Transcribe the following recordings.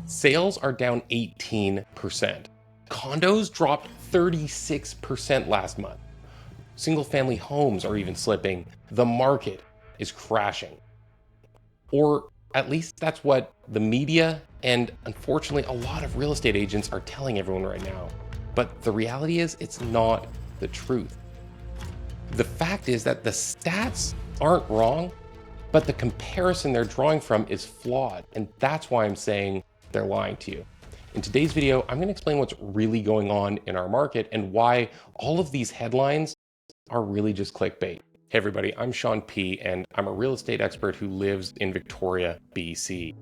Sales are down 18%. Condos dropped 36% last month. Single-family homes are even slipping. The market is crashing. Or at least that's what the media and unfortunately a lot of real estate agents are telling everyone right now. But the reality is it's not the truth. The fact is that the stats aren't wrong, but the comparison they're drawing from is flawed. And that's why I'm saying they're lying to you. In today's video, I'm going to explain what's really going on in our market and why all of these headlines are really just clickbait. Hey everybody, I'm Sean P, and I'm a real estate expert who lives in Victoria, BC.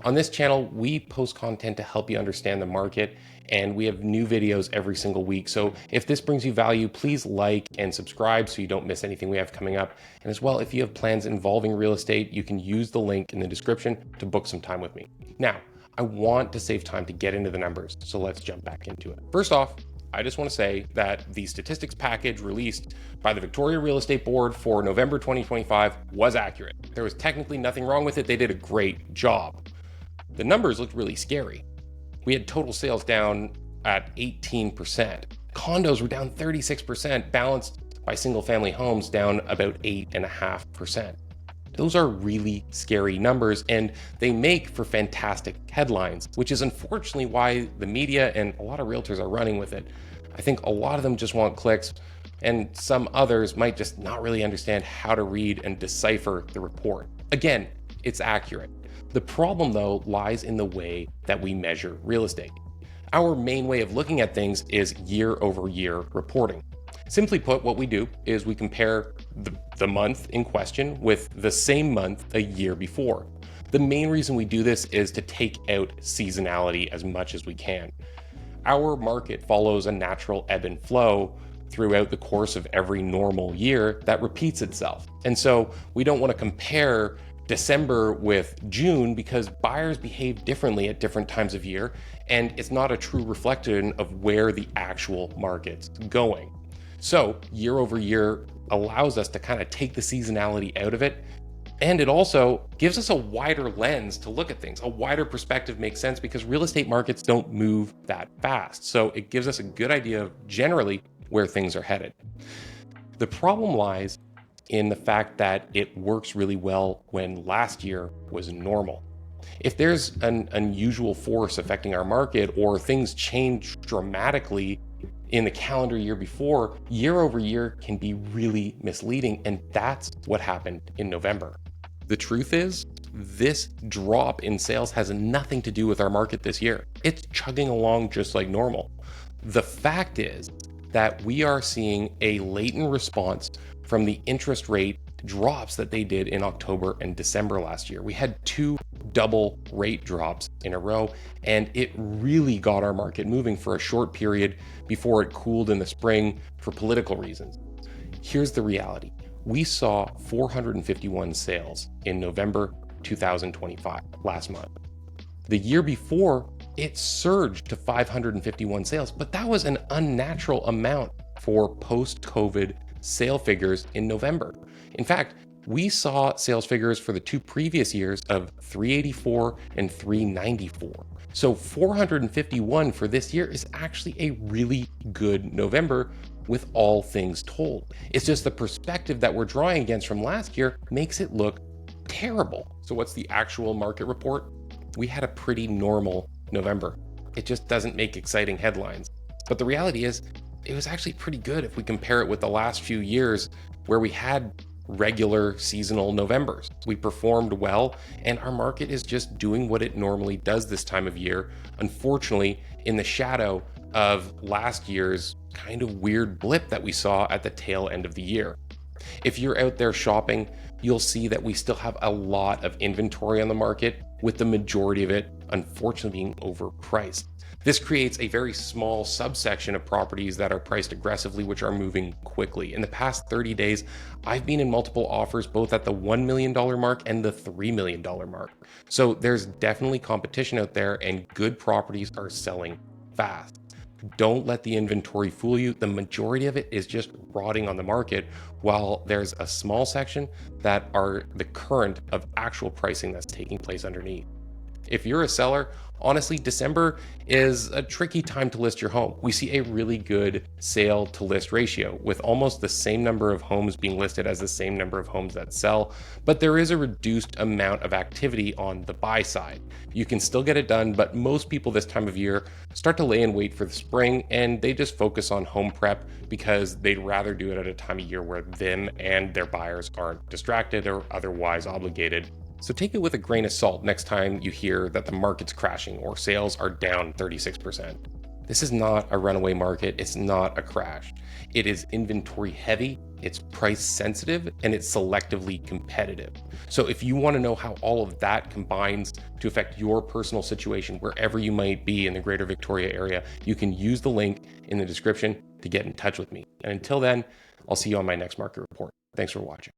On this channel, we post content to help you understand the market, and we have new videos every single week. So if this brings you value, please like and subscribe so you don't miss anything we have coming up. And as well, if you have plans involving real estate, you can use the link in the description to book some time with me. Now, I want to save time to get into the numbers, so let's jump back into it. First off, I just want to say that the statistics package released by the Victoria Real Estate Board for November 2025 was accurate. There was technically nothing wrong with it. They did a great job. The numbers looked really scary. We had total sales down at 18%. Condos were down 36%, balanced by single-family homes down about 8.5%. Those are really scary numbers, and they make for fantastic headlines, which is unfortunately why the media and a lot of realtors are running with it. I think a lot of them just want clicks, and some others might just not really understand how to read and decipher the report. Again, it's accurate. The problem, though, lies in the way that we measure real estate. Our main way of looking at things is year-over-year reporting. Simply put, what we do is we compare the month in question with the same month a year before. The main reason we do this is to take out seasonality as much as we can. Our market follows a natural ebb and flow throughout the course of every normal year that repeats itself. And so we don't want to compare December with June because buyers behave differently at different times of year, and it's not a true reflection of where the actual market's going. So year over year allows us to kind of take the seasonality out of it. And it also gives us a wider lens to look at things. A wider perspective makes sense because real estate markets don't move that fast. So it gives us a good idea of generally where things are headed. The problem lies in the fact that it works really well when last year was normal. If there's an unusual force affecting our market or things change dramatically in the calendar year before, year over year can be really misleading, and that's what happened in November. The truth is, this drop in sales has nothing to do with our market this year. It's chugging along just like normal. The fact is that we are seeing a latent response from the interest rate drops that they did in October and December last year. We had two double rate drops in a row, and it really got our market moving for a short period before it cooled in the spring for political reasons. Here's the reality. We saw 451 sales in November 2025, last month. The year before, it surged to 551 sales, but that was an unnatural amount for post-COVID sale figures in November. In fact, we saw sales figures for the two previous years of 384 and 394. So 451 for this year is actually a really good November with all things told. It's just the perspective that we're drawing against from last year makes it look terrible. So what's the actual market report? We had a pretty normal November. It just doesn't make exciting headlines. But the reality is, it was actually pretty good if we compare it with the last few years where we had regular seasonal Novembers. We performed well, and our market is just doing what it normally does this time of year, unfortunately, in the shadow of last year's kind of weird blip that we saw at the tail end of the year. If you're out there shopping, you'll see that we still have a lot of inventory on the market, with the majority of it unfortunately being overpriced. This creates a very small subsection of properties that are priced aggressively, which are moving quickly. In the past 30 days, I've been in multiple offers, both at the $1 million mark and the $3 million mark. So there's definitely competition out there, and good properties are selling fast. Don't let the inventory fool you. The majority of it is just rotting on the market, while there's a small section that are the current of actual pricing that's taking place underneath. If you're a seller, Honestly, December is a tricky time to list your home. We see a really good sale to list ratio with almost the same number of homes being listed as the same number of homes that sell, but there is a reduced amount of activity on the buy side. You can still get it done, but most people this time of year start to lay in wait for the spring and they just focus on home prep because they'd rather do it at a time of year where them and their buyers aren't distracted or otherwise obligated. So take it with a grain of salt next time you hear that the market's crashing or sales are down 36%. This is not a runaway market, it's not a crash. It is inventory heavy, it's price sensitive, and it's selectively competitive. So if you want to know how all of that combines to affect your personal situation wherever you might be in the greater Victoria area, you can use the link in the description to get in touch with me. And until then, I'll see you on my next market report. Thanks for watching.